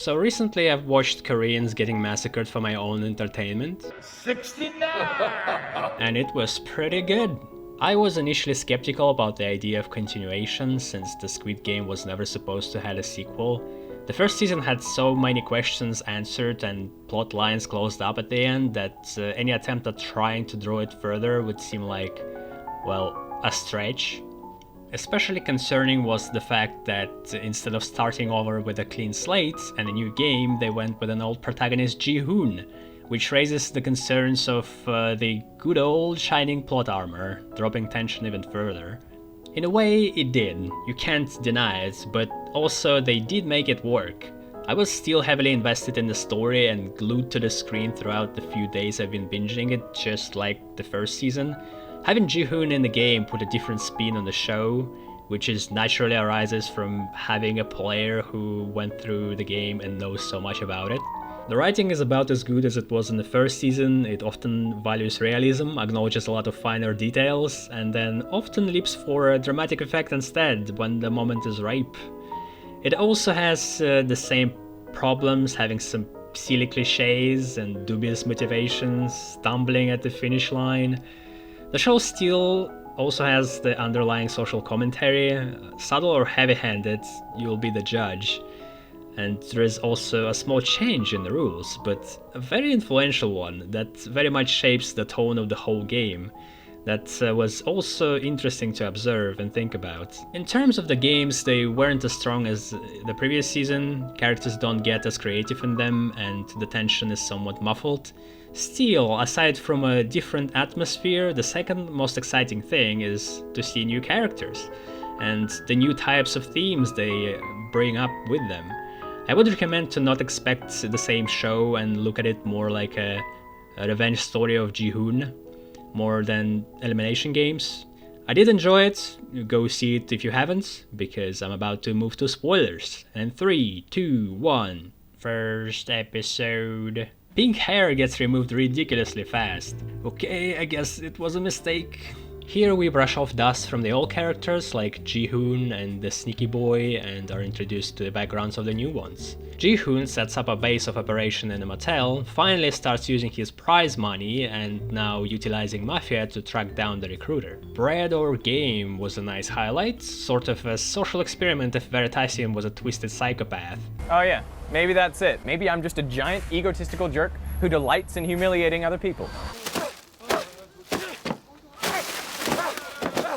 So recently I've watched Koreans getting massacred for my own entertainment. 69! And it was pretty good. I was initially skeptical about the idea of continuation since the Squid Game was never supposed to have a sequel. The first season had so many questions answered and plot lines closed up at the end that any attempt at trying to draw it further would seem like, well, a stretch. Especially concerning was the fact that instead of starting over with a clean slate and a new game, they went with an old protagonist Ji-hoon, which raises the concerns of the good old shining plot armor, dropping tension even further. In a way, it did, you can't deny it, but also they did make it work. I was still heavily invested in the story and glued to the screen throughout the few days I've been binging it, just like the first season. Having Ji-hoon in the game put a different spin on the show, which is naturally arises from having a player who went through the game and knows so much about it. The writing is about as good as it was in the first season. It often values realism, acknowledges a lot of finer details, and then often leaps for a dramatic effect instead when the moment is ripe. It also has the same problems, having some silly cliches and dubious motivations, stumbling at the finish line. The show still also has the underlying social commentary, subtle or heavy-handed, you'll be the judge. And there is also a small change in the rules, but a very influential one that very much shapes the tone of the whole game. That was also interesting to observe and think about. In terms of the games, they weren't as strong as the previous season, characters don't get as creative in them, and the tension is somewhat muffled. Still, aside from a different atmosphere, the second most exciting thing is to see new characters, and the new types of themes they bring up with them. I would recommend to not expect the same show and look at it more like a revenge story of Ji-hoon, more than elimination games. I did enjoy it, go see it if you haven't, because I'm about to move to spoilers. And 3, 2, 1, first episode. Pink hair gets removed ridiculously fast. Okay, I guess it was a mistake. Here we brush off dust from the old characters like Ji-hoon and the Sneaky Boy and are introduced to the backgrounds of the new ones. Ji-hoon sets up a base of operation in a motel, finally starts using his prize money and now utilizing Mafia to track down the recruiter. Bread or Game was a nice highlight, sort of a social experiment if Veritasium was a twisted psychopath. Oh yeah, maybe that's it. Maybe I'm just a giant egotistical jerk who delights in humiliating other people.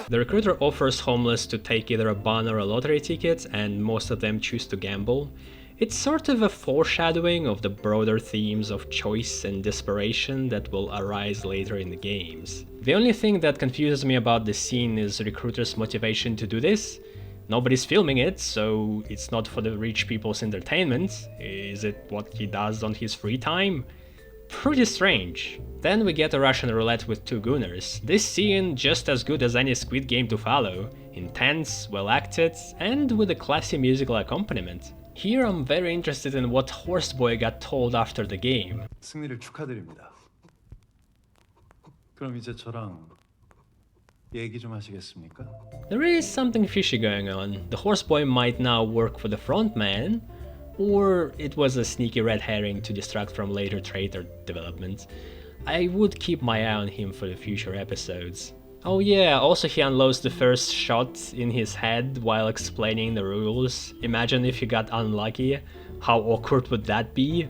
The recruiter offers homeless to take either a bun or a lottery ticket, and most of them choose to gamble. It's sort of a foreshadowing of the broader themes of choice and desperation that will arise later in the games. The only thing that confuses me about this scene is the recruiter's motivation to do this. Nobody's filming it, so it's not for the rich people's entertainment. Is it what he does on his free time? Pretty strange. Then we get a Russian roulette with two gooners. This scene just as good as any Squid Game to follow. Intense, well acted, and with a classy musical accompaniment. Here I'm very interested in what Horseboy got told after the game. 승리를 축하드립니다. 그럼 이제 저랑 얘기 좀 하시겠습니까? There is something fishy going on. The Horseboy might now work for the frontman, or it was a sneaky red herring to distract from later traitor development. I would keep my eye on him for the future episodes. Oh yeah, also he unloads the first shot in his head while explaining the rules. Imagine if he got unlucky, how awkward would that be?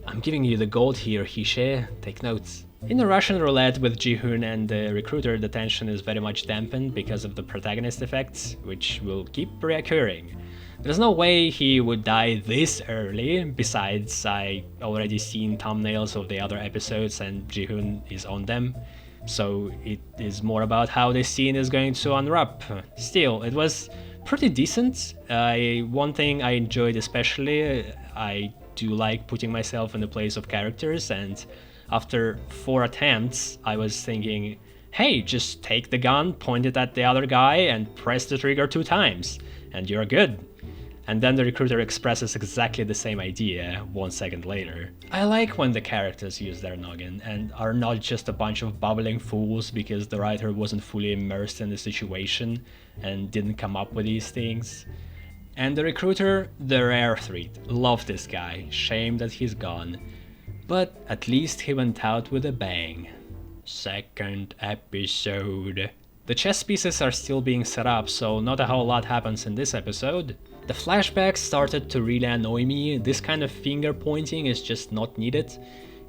I'm giving you the gold here, Hishe, take notes. In the Russian roulette with Ji-hoon and the recruiter, the tension is very much dampened because of the protagonist effects, which will keep reoccurring. There's no way he would die this early, besides I already seen thumbnails of the other episodes and Ji-hoon is on them, so it is more about how this scene is going to unwrap. Still, it was pretty decent. One thing I enjoyed especially, I do like putting myself in the place of characters, and after 4 attempts I was thinking, hey, just take the gun, point it at the other guy and press the trigger 2 times, and you're good. And then the recruiter expresses exactly the same idea 1 second later. I like when the characters use their noggin and are not just a bunch of bubbling fools because the writer wasn't fully immersed in the situation and didn't come up with these things. And the recruiter, the rare treat. Love this guy, shame that he's gone. But at least he went out with a bang. Second episode. The chess pieces are still being set up, so not a whole lot happens in this episode. The flashbacks started to really annoy me. This kind of finger pointing is just not needed.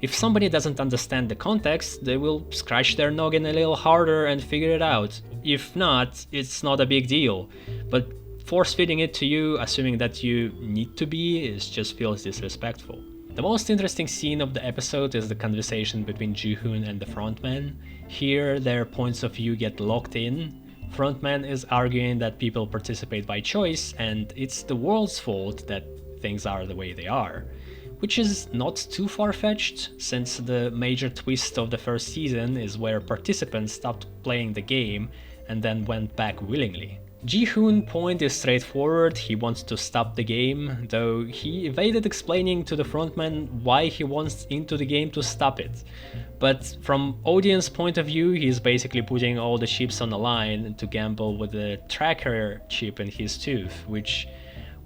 If somebody doesn't understand the context, they will scratch their noggin a little harder and figure it out. If not, it's not a big deal. But force-feeding it to you, assuming that you need to be, just feels disrespectful. The most interesting scene of the episode is the conversation between Ji-hoon and the frontman. Here, their points of view get locked in. Frontman is arguing that people participate by choice, and it's the world's fault that things are the way they are. Which is not too far-fetched, since the major twist of the first season is where participants stopped playing the game and then went back willingly. Ji-hoon's point is straightforward, he wants to stop the game, though he evaded explaining to the frontman why he wants into the game to stop it. But from audience point of view, he's basically putting all the chips on the line to gamble with the tracker chip in his tooth, which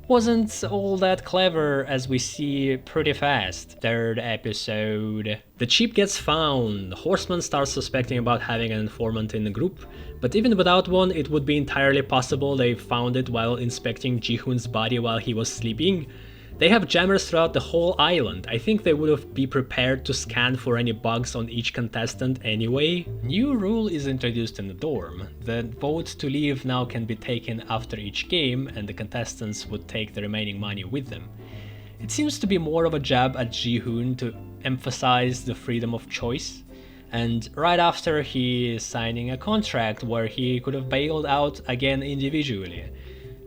wasn't all that clever, as we see pretty fast. Third episode. The chip gets found. Horseman starts suspecting about having an informant in the group, but even without one, it would be entirely possible they found it while inspecting Ji-hoon's body while he was sleeping. They have jammers throughout the whole island. I think they would have been prepared to scan for any bugs on each contestant anyway. New rule is introduced in the dorm. The vote to leave now can be taken after each game, and the contestants would take the remaining money with them. It seems to be more of a jab at Ji-hoon to emphasize the freedom of choice. And right after, he is signing a contract where he could have bailed out again individually.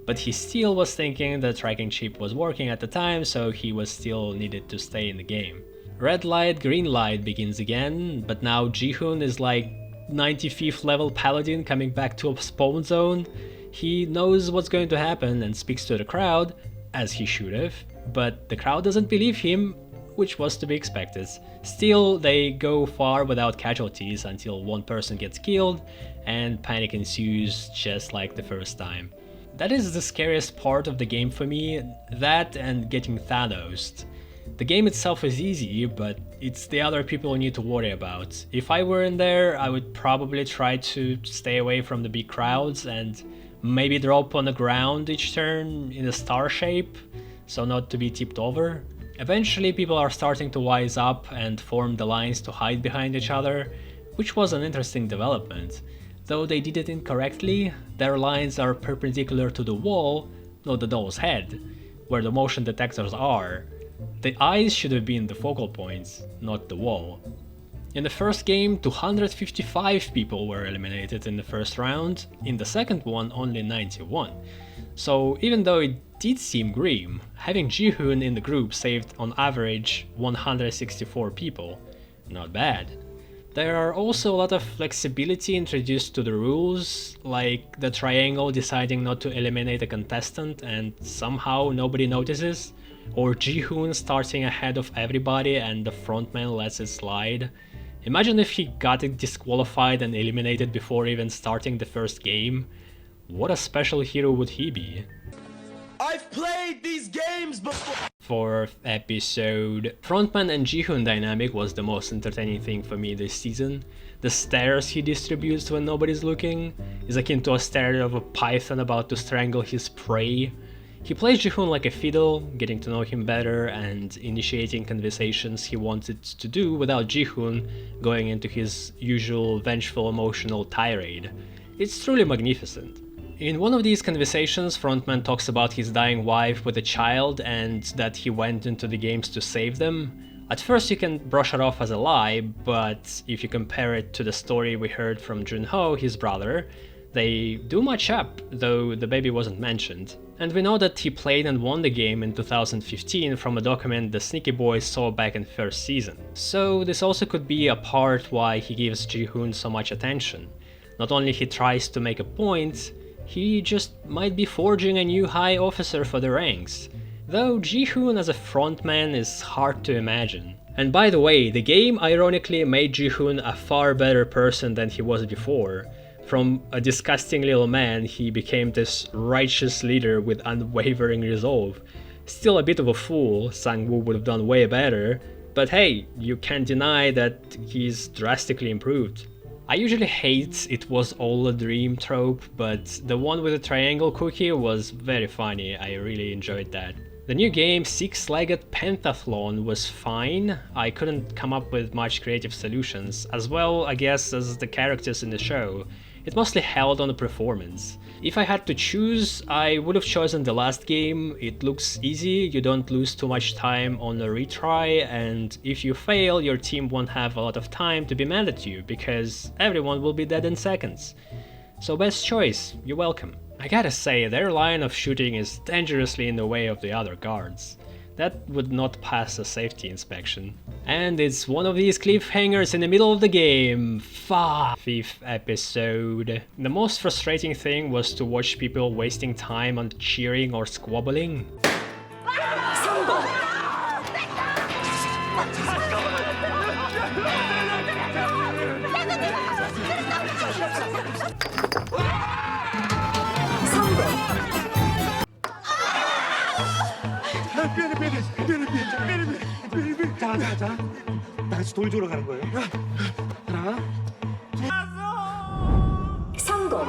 But he still was thinking the tracking chip was working at the time, so he was still needed to stay in the game. Red light, green light begins again, but now Ji-hoon is like 95th level paladin coming back to a spawn zone. He knows what's going to happen and speaks to the crowd, as he should have, but the crowd doesn't believe him, which was to be expected. Still, they go far without casualties until one person gets killed, and panic ensues just like the first time. That is the scariest part of the game for me, that and getting Thanos'd. The game itself is easy, but it's the other people you need to worry about. If I were in there, I would probably try to stay away from the big crowds and maybe drop on the ground each turn in a star shape, so not to be tipped over. Eventually people are starting to wise up and form the lines to hide behind each other, which was an interesting development. Though they did it incorrectly, their lines are perpendicular to the wall, not the doll's head, where the motion detectors are. The eyes should have been the focal points, not the wall. In the first game, 255 people were eliminated in the first round, in the second one only 91. So even though it did seem grim, having Ji-hoon in the group saved on average 164 people. Not bad. There are also a lot of flexibility introduced to the rules, like the triangle deciding not to eliminate a contestant and somehow nobody notices, or Ji-hoon starting ahead of everybody and the frontman lets it slide. Imagine if he got it disqualified and eliminated before even starting the first game. What a special hero would he be? I've played these games before! Fourth episode. Frontman and Ji-hoon dynamic was the most entertaining thing for me this season. The stares he distributes when nobody's looking is akin to a stare of a python about to strangle his prey. He plays Ji-hoon like a fiddle, getting to know him better and initiating conversations he wanted to do without Ji-hoon going into his usual vengeful emotional tirade. It's truly magnificent. In one of these conversations, Frontman talks about his dying wife with a child and that he went into the games to save them. At first you can brush it off as a lie, but if you compare it to the story we heard from Junho, his brother, they do match up, though the baby wasn't mentioned. And we know that he played and won the game in 2015 from a document the Sneaky Boys saw back in first season. So this also could be a part why he gives Ji-hoon so much attention. Not only he tries to make a point, he just might be forging a new high officer for the ranks. Though Ji-hoon as a frontman is hard to imagine. And by the way, the game ironically made Ji-hoon a far better person than he was before. From a disgusting little man, he became this righteous leader with unwavering resolve. Still a bit of a fool, Sang-woo would have done way better, but hey, you can't deny that he's drastically improved. I usually hate "it was all a dream" trope, but the one with the triangle cookie was very funny. I really enjoyed that. The new game, Six-Legged Pentathlon, was fine. I couldn't come up with much creative solutions, as well, I guess, as the characters in the show. It mostly held on the performance. If I had to choose, I would have chosen the last game. It looks easy, you don't lose too much time on a retry, and if you fail, your team won't have a lot of time to be mad at you, because everyone will be dead in seconds. So best choice, you're welcome. I gotta say, their line of shooting is dangerously in the way of the other guards. That would not pass a safety inspection. And it's one of these cliffhangers in the middle of the game. Fifth episode. The most frustrating thing was to watch people wasting time on cheering or squabbling. 자. 다 같이 돌 주러 가는 거예요. 하나. 성공.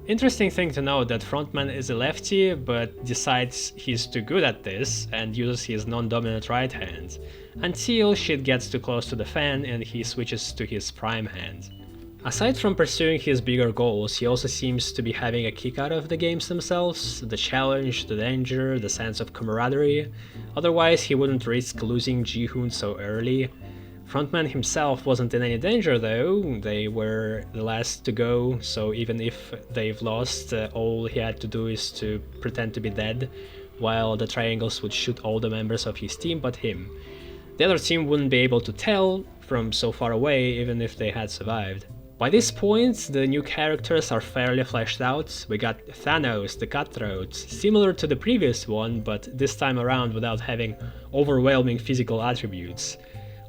Interesting thing to note that frontman is a lefty, but decides he's too good at this and uses his non-dominant right hand, until shit gets too close to the fan and he switches to his prime hand. Aside from pursuing his bigger goals, he also seems to be having a kick out of the games themselves, the challenge, the danger, the sense of camaraderie. Otherwise he wouldn't risk losing Ji-hoon so early. Frontman himself wasn't in any danger though, they were the last to go, so even if they've lost, all he had to do is to pretend to be dead, while the triangles would shoot all the members of his team but him. The other team wouldn't be able to tell from so far away even if they had survived. By this point, the new characters are fairly fleshed out. We got Thanos, the Cutthroat, similar to the previous one, but this time around without having overwhelming physical attributes.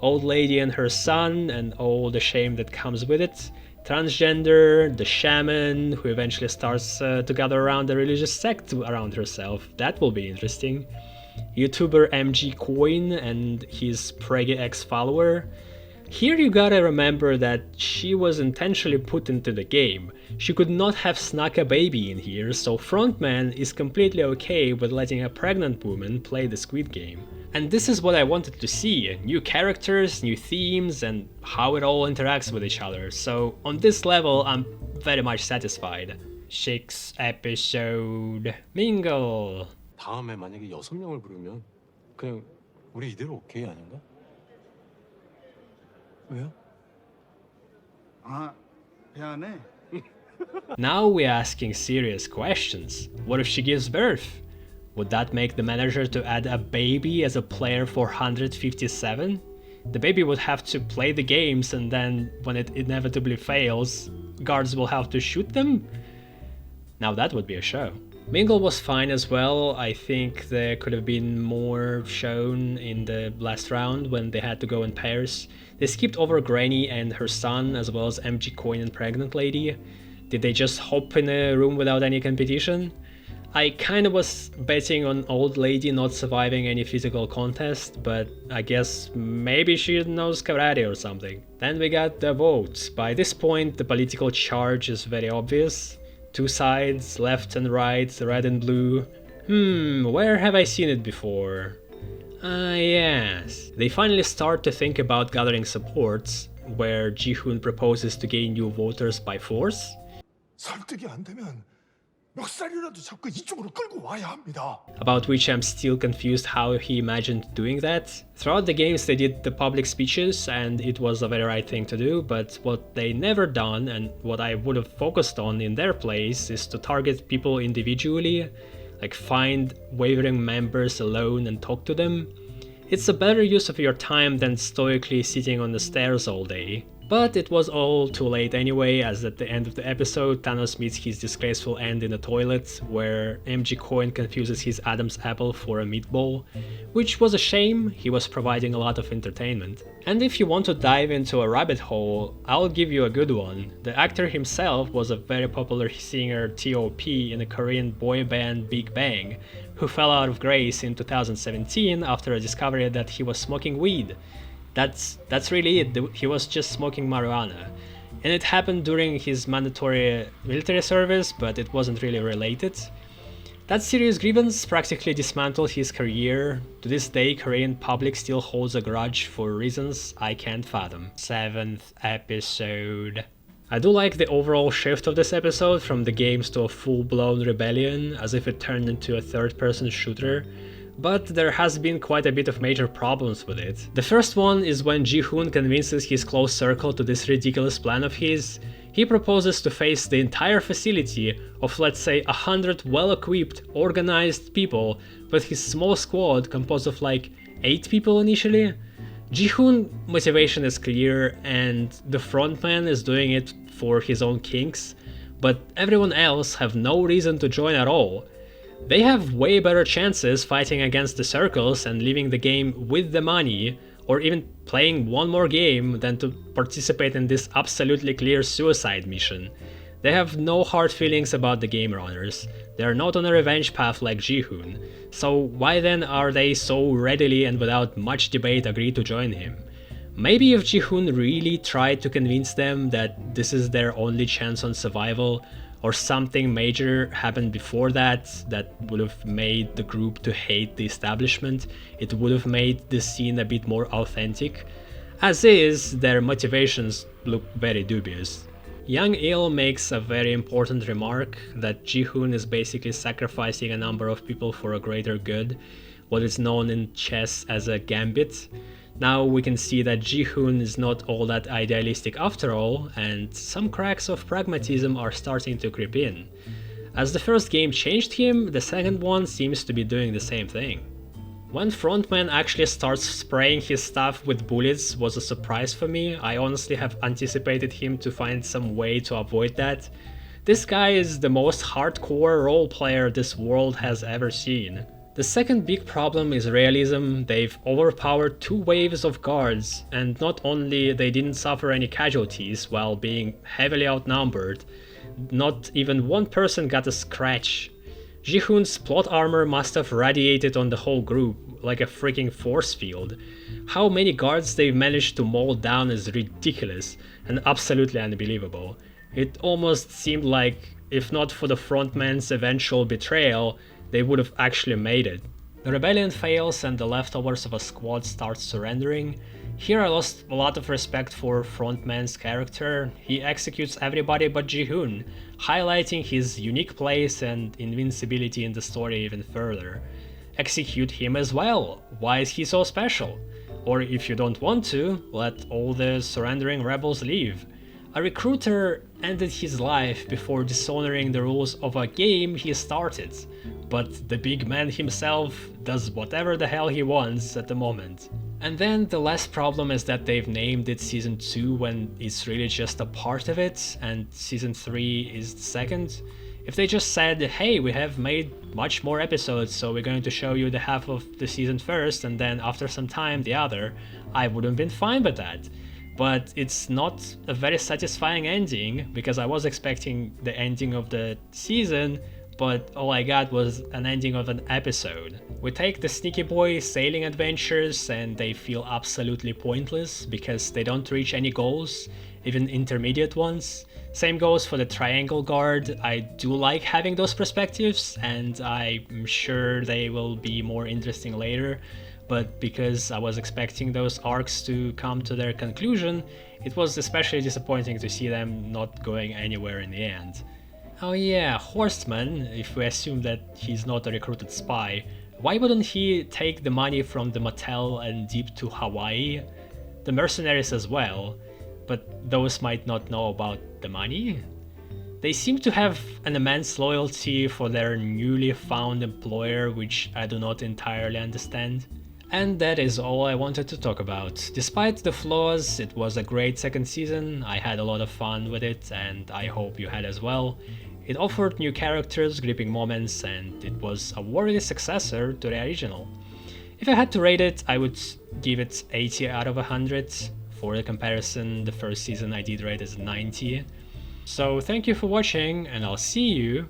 Old lady and her son, and all the shame that comes with it. Transgender, the shaman, who eventually starts to gather around a religious sect around herself. That will be interesting. YouTuber MG Coin and his preggy ex-follower. Here you gotta remember that she was intentionally put into the game. She could not have snuck a baby in here, so Frontman is completely okay with letting a pregnant woman play the Squid Game. And this is what I wanted to see, new characters, new themes, and how it all interacts with each other, so on this level I'm very much satisfied. 6th episode, Mingle. 다음에 만약에 6명을 부르면 그냥 우리 이대로 오케이 아닌가? 왜요? 아, 미안해. Now we're asking serious questions. What if she gives birth? Would that make the manager to add a baby as a player 457? The baby would have to play the games and then, when it inevitably fails, guards will have to shoot them? Now that would be a show. Mingle was fine as well. I think there could have been more shown in the last round when they had to go in pairs. They skipped over Granny and her son, as well as MG Coin and Pregnant Lady. Did they just hop in a room without any competition? I kinda was betting on Old Lady not surviving any physical contest, but I guess maybe she knows karate or something. Then we got the votes. By this point the political charge is very obvious. Two sides, left and right, red and blue. Where have I seen it before? Ah, yes. They finally start to think about gathering supports, where Ji-hoon proposes to gain new voters by force. 설득이 안 되면 멱살이라도 잡고 이쪽으로 끌고 와야 합니다. About which I'm still confused how he imagined doing that. Throughout the games they did the public speeches and it was the very right thing to do, but what they never done and what I would have focused on in their place is to target people individually, like find wavering members alone and talk to them. It's a better use of your time than stoically sitting on the stairs all day. But it was all too late anyway, as at the end of the episode, Thanos meets his disgraceful end in the toilet, where MG Coin confuses his Adam's apple for a meatball, which was a shame. He was providing a lot of entertainment. And if you want to dive into a rabbit hole, I'll give you a good one. The actor himself was a very popular singer T.O.P. in the Korean boy band Big Bang, who fell out of grace in 2017 after a discovery that he was smoking weed. That's really it. He was just smoking marijuana. And it happened during his mandatory military service, but it wasn't really related. That serious grievance practically dismantled his career. To this day, Korean public still holds a grudge for reasons I can't fathom. 7th episode. I do like the overall shift of this episode from the games to a full-blown rebellion, as if it turned into a third-person shooter. But there has been quite a bit of major problems with it. The first one is when Ji-hoon convinces his close circle to this ridiculous plan of his. He proposes to face the entire facility of, let's say, 100 well-equipped, organized people with his small squad composed of like 8 people initially. Ji-hoon's motivation is clear and the frontman is doing it for his own kinks, but everyone else have no reason to join at all. They have way better chances fighting against the circles and leaving the game with the money, or even playing one more game, than to participate in this absolutely clear suicide mission. They have no hard feelings about the game runners. They are not on a revenge path like Ji-hoon, so why then are they so readily and without much debate agree to join him? Maybe if Ji-hoon really tried to convince them that this is their only chance on survival, or something major happened before that would have made the group to hate the establishment, it would have made the scene a bit more authentic. As is, their motivations look very dubious. Young Il makes a very important remark that Ji-hoon is basically sacrificing a number of people for a greater good, what is known in chess as a gambit. Now we can see that Ji-hoon is not all that idealistic after all, and some cracks of pragmatism are starting to creep in. As the first game changed him, the second one seems to be doing the same thing. When Frontman actually starts spraying his stuff with bullets was a surprise for me. I honestly have anticipated him to find some way to avoid that. This guy is the most hardcore role player this world has ever seen. The second big problem is realism. They've overpowered 2 waves of guards, and not only they didn't suffer any casualties while being heavily outnumbered, not even one person got a scratch. Ji-hoon's plot armor must have radiated on the whole group like a freaking force field. How many guards they've managed to mow down is ridiculous and absolutely unbelievable. It almost seemed like, if not for the frontman's eventual betrayal, they would have actually made it. The rebellion fails and the leftovers of a squad start surrendering. Here I lost a lot of respect for Frontman's character. He executes everybody but Ji-hoon, highlighting his unique place and invincibility in the story even further. Execute him as well. Why is he so special? Or if you don't want to, let all the surrendering rebels leave. A recruiter ended his life before dishonoring the rules of a game he started, but the big man himself does whatever the hell he wants at the moment. And then the last problem is that they've named it Season 2 when it's really just a part of it, and Season 3 is the second. If they just said, hey, we have made much more episodes, so we're going to show you the half of the season first and then after some time the other, I would have been fine with that. But it's not a very satisfying ending, because I was expecting the ending of the season, but all I got was an ending of an episode. We take the Sneaky Boy sailing adventures and they feel absolutely pointless because they don't reach any goals, even intermediate ones. Same goes for the Triangle Guard. I do like having those perspectives and I'm sure they will be more interesting later, but because I was expecting those arcs to come to their conclusion, it was especially disappointing to see them not going anywhere in the end. Oh yeah, Horstman, if we assume that he's not a recruited spy, why wouldn't he take the money from the motel and dip to Hawaii? The mercenaries as well, but those might not know about the money? They seem to have an immense loyalty for their newly found employer, which I do not entirely understand. And that is all I wanted to talk about. Despite the flaws, it was a great second season, I had a lot of fun with it and I hope you had as well. It offered new characters, gripping moments, and it was a worthy successor to the original. If I had to rate it, I would give it 80 out of 100. For the comparison, the first season I did rate as 90. So thank you for watching and I'll see you